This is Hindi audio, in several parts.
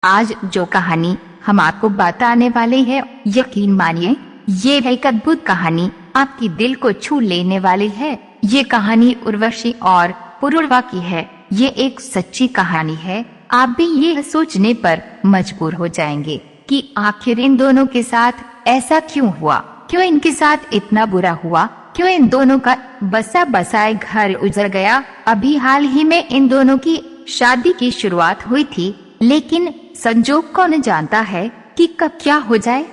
आज जो कहानी हम आपको बताने वाले हैं, यकीन मानिए ये है एक अद्भुत कहानी, आपकी दिल को छू लेने वाली है। ये कहानी उर्वशी और पुरुरवा की है। ये एक सच्ची कहानी है। आप भी ये सोचने पर मजबूर हो जाएंगे कि आखिर इन दोनों के साथ ऐसा क्यों हुआ, क्यों इनके साथ इतना बुरा हुआ, क्यों इन दोनों का बसा बसाए घर उजड़ गया। अभी हाल ही में इन दोनों की शादी की शुरुआत हुई थी, लेकिन संजोग कौन जानता है कि कब क्या हो जाए।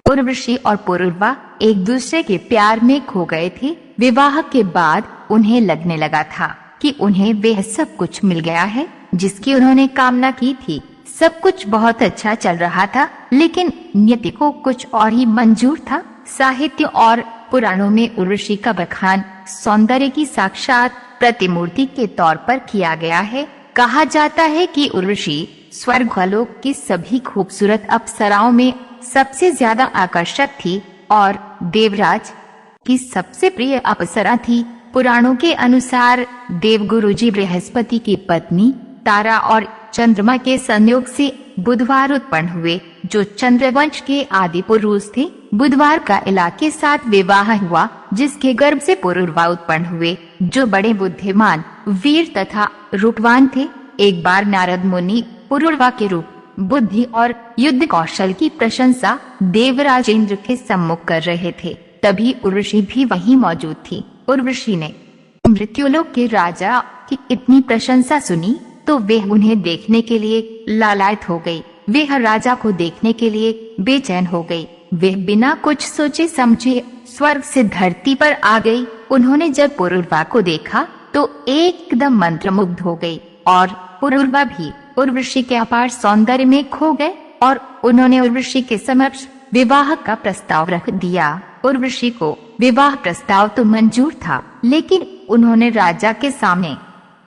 उर्वशी और पुरुरवा एक दूसरे के प्यार में खो गए थे। विवाह के बाद उन्हें लगने लगा था कि उन्हें वह सब कुछ मिल गया है जिसकी उन्होंने कामना की थी। सब कुछ बहुत अच्छा चल रहा था, लेकिन नियति को कुछ और ही मंजूर था। साहित्य और पुराणों में उर्वशी का बखान सौंदर्य की साक्षात प्रतिमूर्ति के तौर पर किया गया है। कहा जाता है कि उर्वशी स्वर्गलोक की सभी खूबसूरत अप्सराओं में सबसे ज्यादा आकर्षक थी और देवराज की सबसे प्रिय अप्सरा थी। पुराणों के अनुसार देवगुरुजी बृहस्पति की पत्नी तारा और चंद्रमा के संयोग से बुधवार उत्पन्न हुए, जो चंद्रवंश के आदि पुरुष थे। बुधवार का इला के साथ विवाह हुआ, जिसके गर्भ से पुरुरवा उत्पन्न हुए, जो बड़े बुद्धिमान, वीर तथा रूपवान थे। एक बार नारद मुनि पुरुरवा के रूप, बुद्धि और युद्ध कौशल की प्रशंसा देवराज इंद्र के सम्मुख कर रहे थे। तभी उर्वशी भी वहीं मौजूद थी। उर्वशी ने मृत्युलोक के राजा की इतनी प्रशंसा सुनी तो वह उन्हें देखने के लिए लालायित हो गई। वह राजा को देखने के लिए बेचैन हो गई। वह बिना कुछ सोचे समझे स्वर्ग से धरती पर आ गई। उन्होंने जब पुरुरवा को देखा तो एकदम मंत्रमुग्ध हो गई और पुरुरवा भी उर्वशी के अपार सौंदर्य में खो गए और उन्होंने उर्वशी के समक्ष विवाह का प्रस्ताव रख दिया। उर्वशी को विवाह प्रस्ताव तो मंजूर था, लेकिन उन्होंने राजा के सामने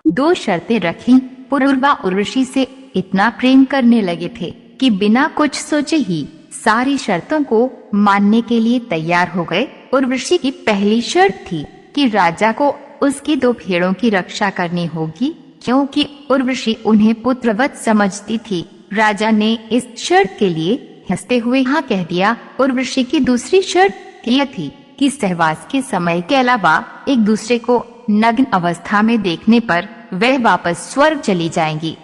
दो शर्तें रखी। पुरुरवा उर्वशी से इतना प्रेम करने लगे थे कि बिना कुछ सोचे ही सारी शर्तों को मानने के लिए तैयार हो गए। उर्वशी की पहली शर्त थी कि राजा को उसकी दो भेड़ों की रक्षा करनी होगी, क्योंकि उर्वशी उन्हें पुत्रवत समझती थी। राजा ने इस शर्त के लिए हंसते हुए हाँ कह दिया। उर्वशी की दूसरी शर्त यह थी कि सहवास के समय के अलावा एक दूसरे को नग्न अवस्था में देखने पर वह वापस स्वर्ग चली जाएंगी।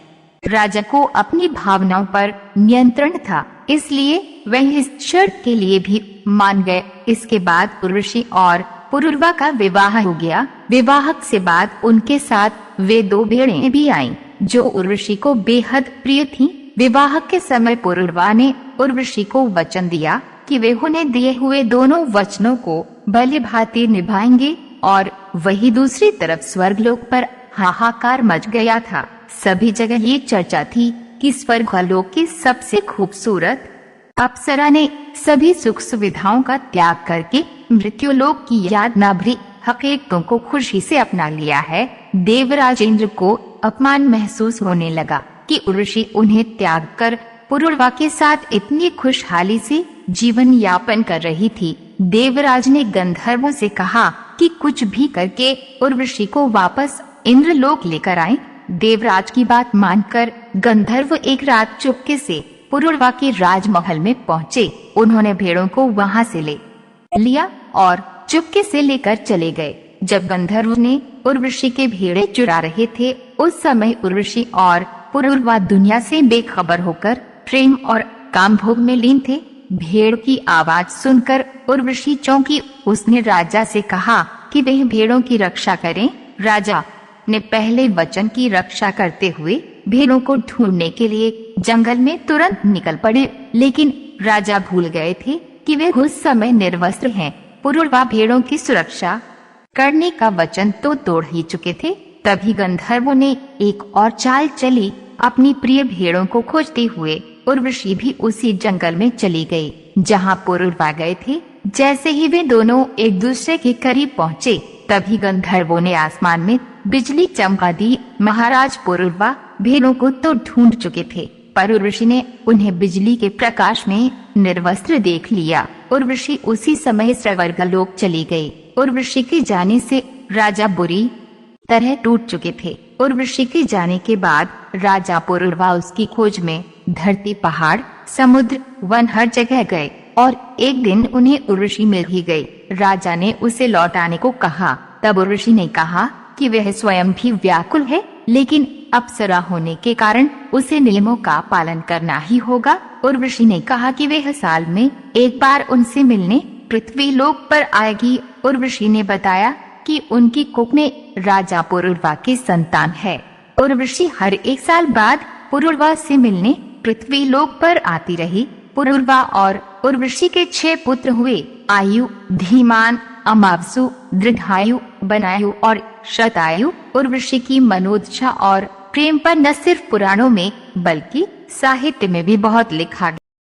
राजा को अपनी भावनाओं पर नियंत्रण था, इसलिए वह इस शर्त के लिए भी मान गए। इसके बाद उर्वशी और पुरुरवा का विवाह हो गया। विवाह से बाद उनके साथ वे दो भेड़ें भी आईं, जो उर्वशी को बेहद प्रिय थीं। विवाह के समय पुरुरवा ने उर्वशी को वचन दिया कि वे उन्हें दिए हुए दोनों वचनों को भली भांति निभाएंगे, और वही दूसरी तरफ स्वर्गलोक पर हाहाकार मच गया था। सभी जगह ये चर्चा थी कि स्वर्गलोक की सबसे खूबसूरत अप्सरा ने सभी सुख सुविधाओं का त्याग करके मृत्युलोक की याद न भरी हकीकतों को खुशी से अपना लिया है। देवराज इंद्र को अपमान महसूस होने लगा कि उर्वशी उन्हें त्याग कर पुरुरवा के साथ इतनी खुशहाली से जीवन यापन कर रही थी। देवराज ने गंधर्वों से कहा कि कुछ भी करके उर्वशी को वापस इंद्रलोक लेकर आए। देवराज की बात मानकर गंधर्व एक रात चुपके से पुरुरवा के राजमहल में पहुँचे। उन्होंने भेड़ों को वहाँ से ले लिया और चुपके से लेकर चले गए। जब गंधर्व ने उर्वशी के भेड़े चुरा रहे थे, उस समय उर्वशी और पुरुरवा दुनिया से बेखबर होकर प्रेम और काम भोग में लीन थे। भेड़ की आवाज सुनकर उर्वशी चौंकी। उसने राजा से कहा कि वह भेड़ों की रक्षा करें। राजा ने पहले वचन की रक्षा करते हुए भेड़ों को ढूंढने के लिए जंगल में तुरंत निकल पड़े, लेकिन राजा भूल गए थे कि वे उस समय निर्वस्त्र हैं। पुरुरवा भेड़ों की सुरक्षा करने का वचन तो तोड़ ही चुके थे। तभी गंधर्वों ने एक और चाल चली। अपनी प्रिय भेड़ों को खोजते हुए उर्वशी भी उसी जंगल में चली गई जहां पुरुरवा गए थे। जैसे ही वे दोनों एक दूसरे के करीब पहुँचे, तभी गंधर्वों ने आसमान में बिजली चमका दी। महाराज पुरुरवा भेड़ों को तो ढूंढ चुके थे, पर उर्वशी ने उन्हें बिजली के प्रकाश में निर्वस्त्र देख लिया। उर्वशी उसी समय स्वर्गलोक चली गई। उर्वशी के जाने से राजा बुरी तरह टूट चुके थे। उर्वशी के जाने के बाद राजा पुरुरवा उसकी खोज में धरती, पहाड़, समुद्र, वन हर जगह गए और एक दिन उन्हें उर्वशी मिल ही गई। राजा ने उसे लौटाने को कहा। तब उर्वशी ने कहा कि वह स्वयं भी व्याकुल है, लेकिन अप्सरा होने के कारण उसे नियमों का पालन करना ही होगा। उर्वशी ने कहा कि वह साल में एक बार उनसे मिलने पृथ्वी लोक पर आएगी। उर्वशी ने बताया कि उनकी कुख में राजा पुरुरवा की संतान है। उर्वशी हर एक साल बाद पुरुरवा से मिलने पृथ्वी लोक पर आती रही। पुरुरवा और उर्वशी के 6 पुत्र हुए, आयु, धीमान, अमावसु, दृढ़ायु, बनायु और शतायु। उर्वशी की मनोदशा और प्रेम पर न सिर्फ पुराणों में बल्कि साहित्य में भी बहुत लिखा गया।